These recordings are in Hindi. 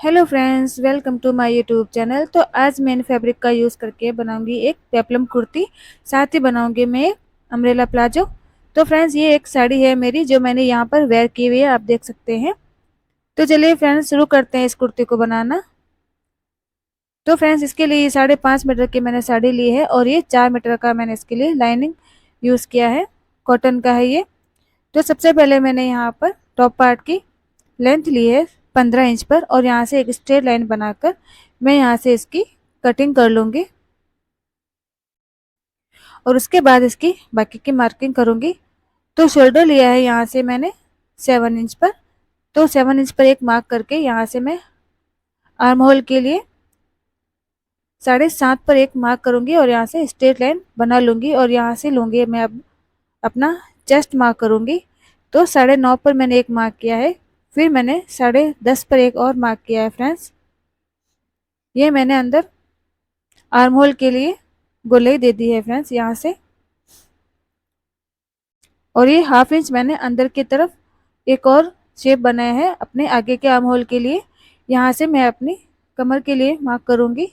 Hello friends, welcome to my YouTube channel. तो आज मैं इन फैब्रिक का यूज़ करके बनाऊंगी एक पेप्लम कुर्ती। साथ ही बनाऊंगी मैं एक अम्ब्रेला प्लाजो। तो फ्रेंड्स, ये एक साड़ी है मेरी जो मैंने यहाँ पर वेयर की हुई है, आप देख सकते हैं। तो चलिए फ्रेंड्स, शुरू करते हैं इस कुर्ती को बनाना। तो फ्रेंड्स, इसके लिए ये 5.5 मीटर की मैंने साड़ी ली है और ये 4 मीटर का मैंने इसके लिए लाइनिंग यूज़ किया है। कॉटन का है ये। तो सबसे पहले मैंने यहाँ पर टॉप पार्ट की लेंथ ली है 15 इंच पर, और यहाँ से एक स्ट्रेट लाइन बनाकर मैं यहाँ से इसकी कटिंग कर लूँगी और उसके बाद इसकी बाकी की मार्किंग करूँगी। तो शोल्डर लिया है यहाँ से मैंने 7 इंच पर। तो 7 इंच पर एक मार्क करके यहाँ से मैं आर्म होल के लिए 7.5 पर एक मार्क करूँगी और यहाँ से स्ट्रेट लाइन बना लूँगी और यहाँ से लूँगी मैं अब अपना चेस्ट मार्क करूँगी। तो 9.5 पर मैंने एक मार्क किया है, फिर मैंने 10.5 पर एक और मार्क किया है फ्रेंड्स। ये मैंने अंदर आर्म होल के लिए गोलाई दे दी है फ्रेंड्स यहाँ से। और ये 1/2 इंच मैंने अंदर की तरफ एक और शेप बनाया है अपने आगे के आर्म होल के लिए। यहाँ से मैं अपनी कमर के लिए मार्क करूँगी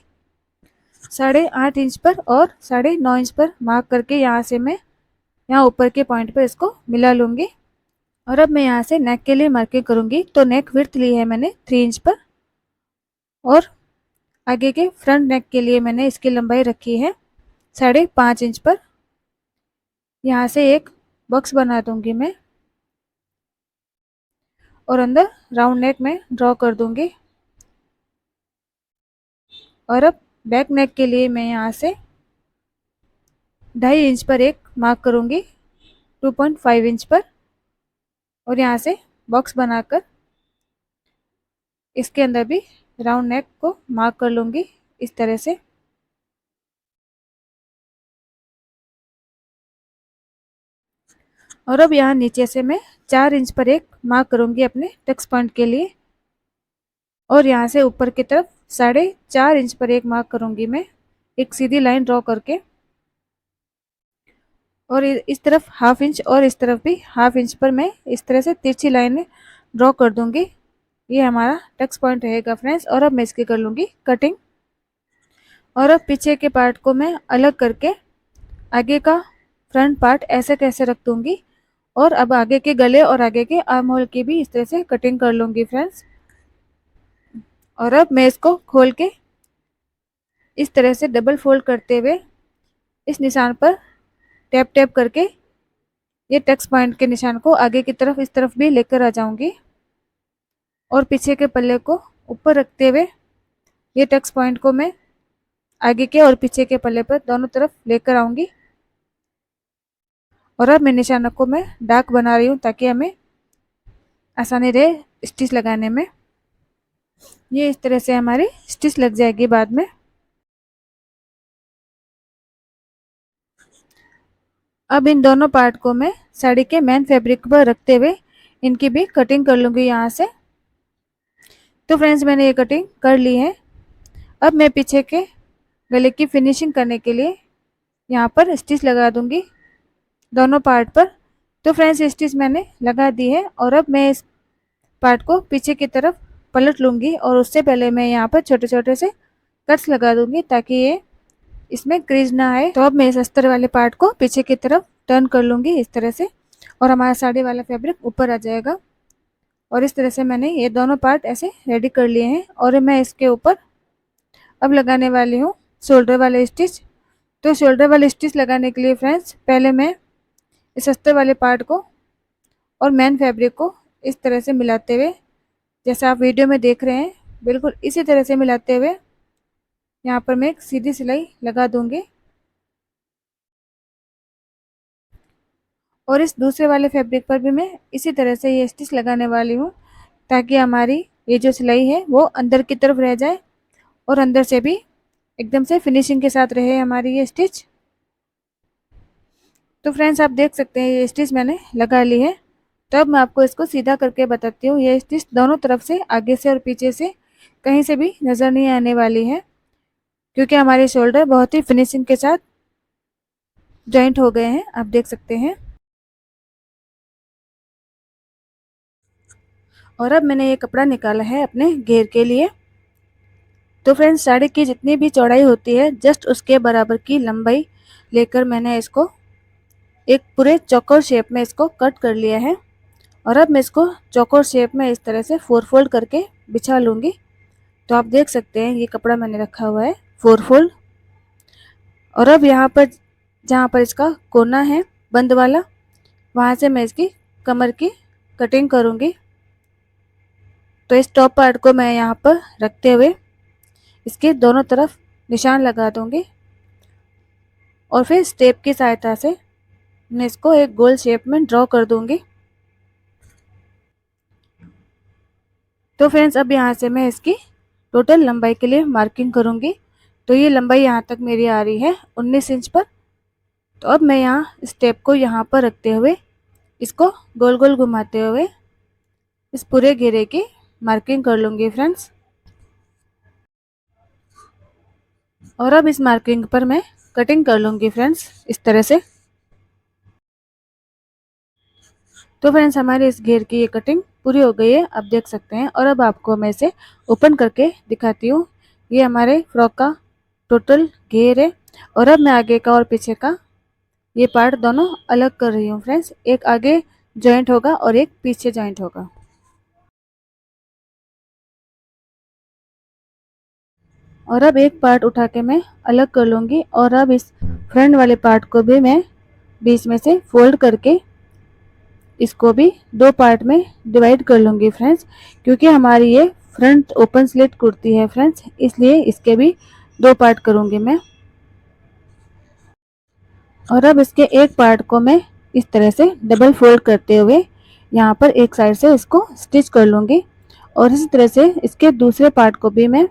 8.5 इंच पर और 9.5 इंच पर मार्क करके यहाँ से मैं यहाँ ऊपर के पॉइंट पर इसको मिला लूँगी। और अब मैं यहाँ से नेक के लिए मार्किंग करूँगी। तो नेक विड्थ ली है मैंने 3 इंच पर और आगे के फ्रंट नेक के लिए मैंने इसकी लंबाई रखी है 5.5 इंच पर। यहाँ से एक बॉक्स बना दूंगी मैं और अंदर राउंड नेक में ड्रॉ कर दूंगी। और अब बैक नेक के लिए मैं यहाँ से 2.5 इंच पर एक मार्क करूंगी 2.5 इंच पर और यहाँ से बॉक्स बनाकर इसके अंदर भी राउंड नेक को मार्क कर लूंगी इस तरह से। और अब यहाँ नीचे से मैं 4 इंच पर एक मार्क करूंगी अपने टक्स पॉइंट के लिए और यहाँ से ऊपर की तरफ 4.5 इंच पर एक मार्क करूंगी मैं एक सीधी लाइन ड्रॉ करके। और इस तरफ 1/2 इंच और इस तरफ भी 1/2 इंच पर मैं इस तरह से तिरछी लाइन ड्रॉ कर दूंगी। ये हमारा टक्स पॉइंट रहेगा फ्रेंड्स। और अब मैं इसकी कर लूँगी कटिंग। और अब पीछे के पार्ट को मैं अलग करके आगे का फ्रंट पार्ट ऐसे कैसे रख दूंगी और अब आगे के गले और आगे के आर्म होल की भी इस तरह से कटिंग कर लूँगी फ्रेंड्स। और अब मैं इसको खोल के इस तरह से डबल फोल्ड करते हुए इस निशान पर टैप टैप करके ये टक्स पॉइंट के निशान को आगे की तरफ इस तरफ भी लेकर आ जाऊंगी और पीछे के पल्ले को ऊपर रखते हुए ये टक्स पॉइंट को मैं आगे के और पीछे के पल्ले पर दोनों तरफ लेकर आऊंगी। और अब मैं निशानों को मैं डार्क बना रही हूँ ताकि हमें आसानी रहे स्टिच लगाने में। ये इस तरह से हमारी स्टिच लग जाएगी बाद में। अब इन दोनों पार्ट को मैं साड़ी के मेन फैब्रिक पर रखते हुए इनकी भी कटिंग कर लूँगी यहाँ से। तो फ्रेंड्स, मैंने ये कटिंग कर ली है। अब मैं पीछे के गले की फिनिशिंग करने के लिए यहाँ पर स्टिच लगा दूंगी दोनों पार्ट पर। तो फ्रेंड्स, स्टिच मैंने लगा दी है और अब मैं इस पार्ट को पीछे की तरफ पलट लूँगी और उससे पहले मैं यहाँ पर छोटे छोटे से कट्स लगा दूंगी ताकि ये इसमें क्रीज ना आए। तो अब मैं इस अस्तर वाले पार्ट को पीछे की तरफ टर्न कर लूँगी इस तरह से और हमारा साड़ी वाला फैब्रिक ऊपर आ जाएगा। और इस तरह से मैंने ये दोनों पार्ट ऐसे रेडी कर लिए हैं और मैं इसके ऊपर अब लगाने वाली हूँ शोल्डर वाले स्टिच। तो शोल्डर वाले स्टिच लगाने के लिए फ्रेंड्स, पहले मैं इस अस्तर वाले पार्ट को और मेन फैब्रिक को इस तरह से मिलाते हुए, जैसा आप वीडियो में देख रहे हैं बिल्कुल इसी तरह से मिलाते हुए यहाँ पर मैं एक सीधी सिलाई लगा दूंगी। और इस दूसरे वाले फैब्रिक पर भी मैं इसी तरह से ये स्टिच लगाने वाली हूँ ताकि हमारी ये जो सिलाई है वो अंदर की तरफ रह जाए और अंदर से भी एकदम से फिनिशिंग के साथ रहे हमारी ये स्टिच। तो फ्रेंड्स, आप देख सकते हैं ये स्टिच मैंने लगा ली है। तो अब मैं आपको इसको सीधा करके बताती हूँ। ये स्टिच दोनों तरफ से, आगे से और पीछे से, कहीं से भी नज़र नहीं आने वाली है क्योंकि हमारे शोल्डर बहुत ही फिनिशिंग के साथ जॉइंट हो गए हैं, आप देख सकते हैं। और अब मैंने ये कपड़ा निकाला है अपने घेर के लिए। तो फ्रेंड्स साड़ी की जितनी भी चौड़ाई होती है जस्ट उसके बराबर की लंबाई लेकर मैंने इसको एक पूरे चौकोर शेप में इसको कट कर लिया है। और अब मैं इसको चौकोर शेप में इस तरह से 4 फोल्ड करके बिछा लूँगी। तो आप देख सकते हैं ये कपड़ा मैंने रखा हुआ है 4 फोल्ड। और अब यहाँ पर जहाँ पर इसका कोना है बंद वाला, वहाँ से मैं इसकी कमर की कटिंग करूँगी। तो इस टॉप पार्ट को मैं यहाँ पर रखते हुए इसके दोनों तरफ निशान लगा दूँगी और फिर स्टेप की सहायता से मैं इसको एक गोल शेप में ड्रॉ कर दूँगी। तो फ्रेंड्स अब यहाँ से मैं इसकी टोटल लंबाई के लिए मार्किंग करूँगी। तो ये लंबाई यहाँ तक मेरी आ रही है 19 इंच पर। तो अब मैं यहाँ स्टेप को यहाँ पर रखते हुए इसको गोल गोल घुमाते हुए इस पूरे घेरे की मार्किंग कर लूँगी फ्रेंड्स। और अब इस मार्किंग पर मैं कटिंग कर लूँगी फ्रेंड्स इस तरह से। तो फ्रेंड्स हमारे इस घेर की ये कटिंग पूरी हो गई है, आप देख सकते हैं। और अब आपको मैं इसे ओपन करके दिखाती हूँ। ये हमारे फ्रॉक का टोटल घेर है। और अब मैं आगे का और पीछे का ये पार्ट दोनों अलग कर रही हूँ फ्रेंड्स। एक आगे जॉइंट होगा और एक पीछे जॉइंट होगा। और अब एक पार्ट उठा के मैं अलग कर लूँगी। और अब इस फ्रंट वाले पार्ट को भी मैं बीच में से फोल्ड करके इसको भी 2 पार्ट में डिवाइड कर लूँगी फ्रेंड्स। क्योंकि हमारी ये फ्रंट ओपन स्लिट कुर्ती है फ्रेंड्स, इसलिए इसके भी 2 पार्ट करूँगी मैं। और अब इसके एक पार्ट को मैं इस तरह से डबल फोल्ड करते हुए यहाँ पर एक साइड से इसको स्टिच कर लूँगी। और इसी तरह से इसके दूसरे पार्ट को भी मैं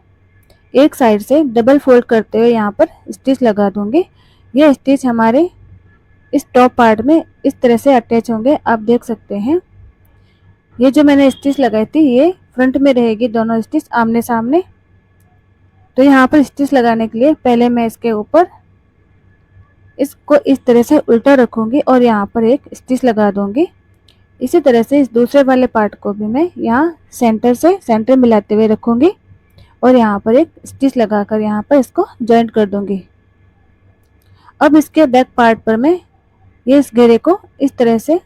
एक साइड से डबल फोल्ड करते हुए यहाँ पर स्टिच लगा दूँगी। ये स्टिच हमारे इस टॉप पार्ट में इस तरह से अटैच होंगे, आप देख सकते हैं। ये जो मैंने स्टिच लगाई थी ये फ्रंट में रहेगी, दोनों स्टिच आमने सामने। तो यहाँ पर स्टिच लगाने के लिए पहले मैं इसके ऊपर इसको इस तरह से उल्टा रखूँगी और यहाँ पर एक स्टिच लगा दूँगी। इसी तरह से इस दूसरे वाले पार्ट को भी मैं यहाँ सेंटर से सेंटर मिलाते हुए रखूँगी और यहाँ पर एक स्टिच लगाकर यहाँ पर इसको जॉइंट कर दूँगी। अब इसके बैक पार्ट पर मैं ये इस घेरे को इस तरह से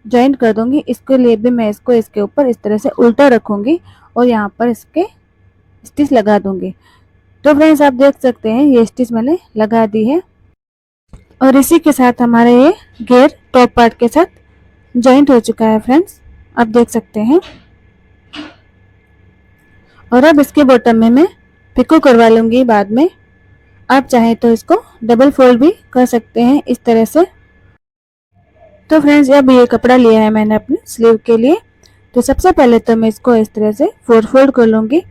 जॉइंट कर दूँगी। इसके लिए भी मैं इसको इसके ऊपर इस तरह से उल्टा रखूँगी और यहाँ पर इसके स्टिच लगा दूँगी। तो फ्रेंड्स आप देख सकते हैं ये स्टिच मैंने लगा दी है। और इसी के साथ हमारा ये घेर टॉप पार्ट के साथ जॉइंट हो चुका है फ्रेंड्स, आप देख सकते हैं। और अब इसके बॉटम में मैं पिको करवा लूँगी बाद में। आप चाहें तो इसको डबल फोल्ड भी कर सकते हैं इस तरह से। तो फ्रेंड्स अब ये कपड़ा लिया है मैंने अपने स्लीव के लिए। तो सबसे पहले तो मैं इसको इस तरह से 4 फोल्ड कर लूँगी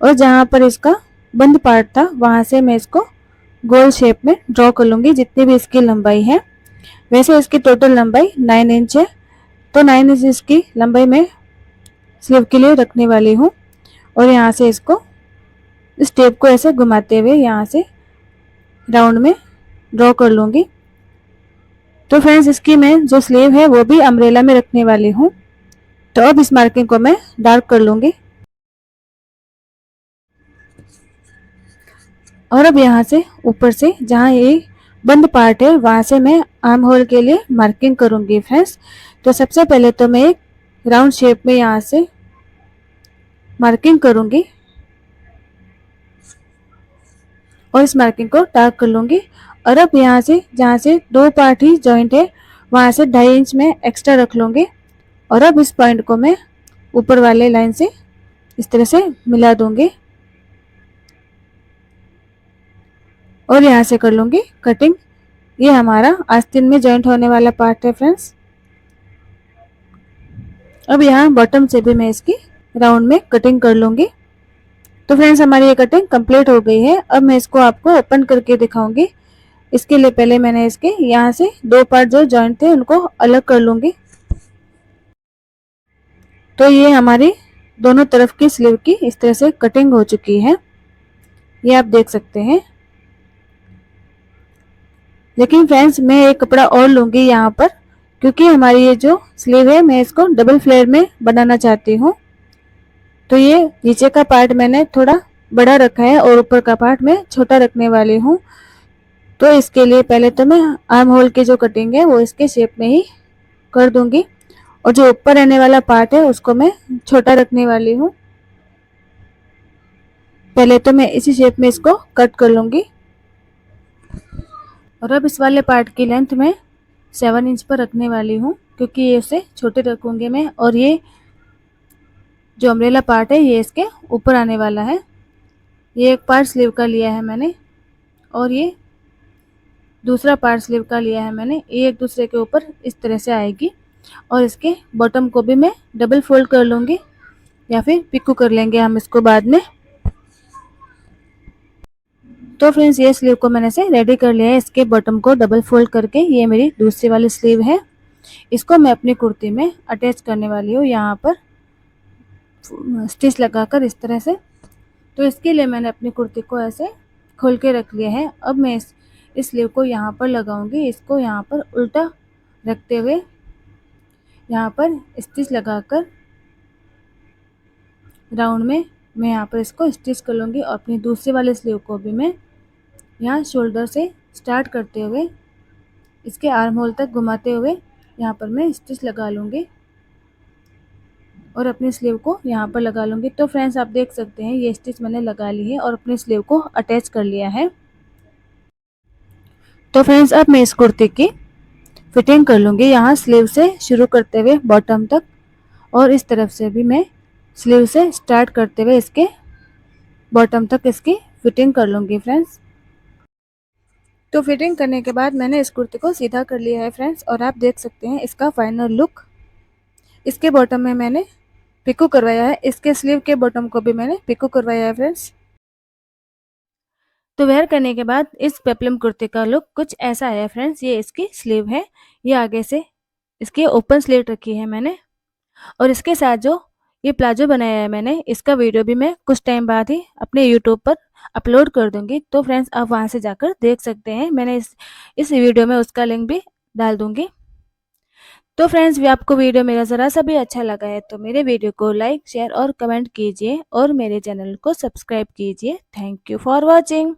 और जहाँ पर इसका बंद पार्ट था वहाँ से मैं इसको गोल शेप में ड्रॉ कर लूँगी जितनी भी इसकी लंबाई है। वैसे इसकी टोटल लंबाई 9 इंच है, तो 9 इंच इसकी लंबाई मैं स्लीव के लिए रखने वाली हूँ। और यहाँ से इसको इस टेप को ऐसे घुमाते हुए यहाँ से राउंड में ड्रॉ कर लूँगी। तो फ्रेंड्स इसकी मैं जो स्लीव है वो भी अम्ब्रेला में रखने वाली हूँ। तो अब इस मार्किंग को मैं डार्क कर लूँगी। और अब यहाँ से ऊपर से जहाँ ये बंद पार्ट है वहाँ से मैं आर्म होल के लिए मार्किंग करूँगी फ्रेंड्स। तो सबसे पहले तो मैं एक राउंड शेप में यहाँ से मार्किंग करूँगी और इस मार्किंग को डार्क कर लूँगी। और अब यहाँ से जहाँ से 2 पार्ट ही जॉइंट है वहाँ से 2.5 इंच में एक्स्ट्रा रख लूँगी। और अब इस पॉइंट को मैं ऊपर वाले लाइन से इस तरह से मिला दूँगी और यहाँ से कर लूँगी कटिंग। ये हमारा आस्तीन में जॉइंट होने वाला पार्ट है फ्रेंड्स। अब यहाँ बॉटम से भी मैं इसकी राउंड में कटिंग कर लूँगी। तो फ्रेंड्स हमारी ये कटिंग कंप्लीट हो गई है। अब मैं इसको आपको ओपन करके दिखाऊंगी। इसके लिए पहले मैंने इसके यहाँ से 2 पार्ट जो जॉइंट थे उनको अलग कर लूँगी। तो ये हमारी दोनों तरफ की स्लीव की इस तरह से कटिंग हो चुकी है, ये आप देख सकते हैं। लेकिन फ्रेंड्स मैं एक कपड़ा और लूँगी यहाँ पर क्योंकि हमारी ये जो स्लीव है मैं इसको डबल फ्लेयर में बनाना चाहती हूँ। तो ये नीचे का पार्ट मैंने थोड़ा बड़ा रखा है और ऊपर का पार्ट मैं छोटा रखने वाली हूँ। तो इसके लिए पहले तो मैं आर्म होल की जो कटिंग है वो इसके शेप में ही कर दूंगी और जो ऊपर रहने वाला पार्ट है उसको मैं छोटा रखने वाली हूँ। पहले तो मैं इसी शेप में इसको कट कर लूंगी। और अब इस वाले पार्ट की लेंथ मैं 7 इंच पर रखने वाली हूँ क्योंकि ये उसे छोटे रखूंगी मैं। और ये जो अम्ब्रेला पार्ट है ये इसके ऊपर आने वाला है। ये एक पार्ट स्लीव का लिया है मैंने और ये दूसरा पार्ट स्लीव का लिया है मैंने। ये एक दूसरे के ऊपर इस तरह से आएगी। और इसके बॉटम को भी मैं डबल फोल्ड कर लूँगी या फिर पिको कर लेंगे हम इसको बाद में। तो फ्रेंड्स ये स्लीव को मैंने से रेडी कर लिया है। इसके बॉटम को डबल फोल्ड करके ये मेरी दूसरी वाली स्लीव है, इसको मैं अपनी कुर्ती में अटैच करने वाली हूँ यहाँ पर स्टिच लगाकर इस तरह से। तो इसके लिए मैंने अपनी कुर्ती को ऐसे खोल के रख लिया है। अब मैं इस स्लीव को यहाँ पर लगाऊंगी। इसको यहाँ पर उल्टा रखते हुए यहाँ पर स्टिच लगाकर राउंड में मैं यहाँ पर इसको स्टिच कर लूँगी। और अपनी दूसरी वाले स्लीव को भी मैं यहाँ शोल्डर से स्टार्ट करते हुए इसके आर्म होल तक घुमाते हुए यहाँ पर मैं स्टिच लगा लूँगी और अपनी स्लीव को यहाँ पर लगा लूँगी। तो फ्रेंड्स आप देख सकते हैं ये स्टिच मैंने लगा ली है और अपनी स्लीव को अटैच कर लिया है। तो फ्रेंड्स अब मैं इस कुर्ती की फिटिंग कर लूँगी, यहाँ स्लीव से शुरू करते हुए बॉटम तक और इस तरफ से भी मैं स्लीव से स्टार्ट करते हुए इसके बॉटम तक इसकी फिटिंग कर लूँगी फ्रेंड्स। तो फिटिंग करने के बाद मैंने इस कुर्ती को सीधा कर लिया है फ्रेंड्स और आप देख सकते हैं इसका फाइनल लुक। इसके बॉटम में मैंने पिको करवाया है, इसके स्लीव के बॉटम को भी मैंने पिको करवाया है फ्रेंड्स। तो वेयर करने के बाद इस पेप्लम कुर्ती का लुक कुछ ऐसा है फ्रेंड्स। ये इसकी स्लीव है, ये आगे से इसकी ओपन स्लीव रखी है मैंने। और इसके साथ जो ये प्लाजो बनाया है मैंने, इसका वीडियो भी मैं कुछ टाइम बाद ही अपने यूट्यूब पर अपलोड कर दूंगी। तो फ्रेंड्स आप वहां से जाकर देख सकते हैं, मैंने इस वीडियो में उसका लिंक भी डाल दूंगी। तो फ्रेंड्स आपको वीडियो मेरा ज़रा सा भी अच्छा लगा है तो मेरे वीडियो को लाइक शेयर और कमेंट कीजिए और मेरे चैनल को सब्सक्राइब कीजिए। Thank you for watching.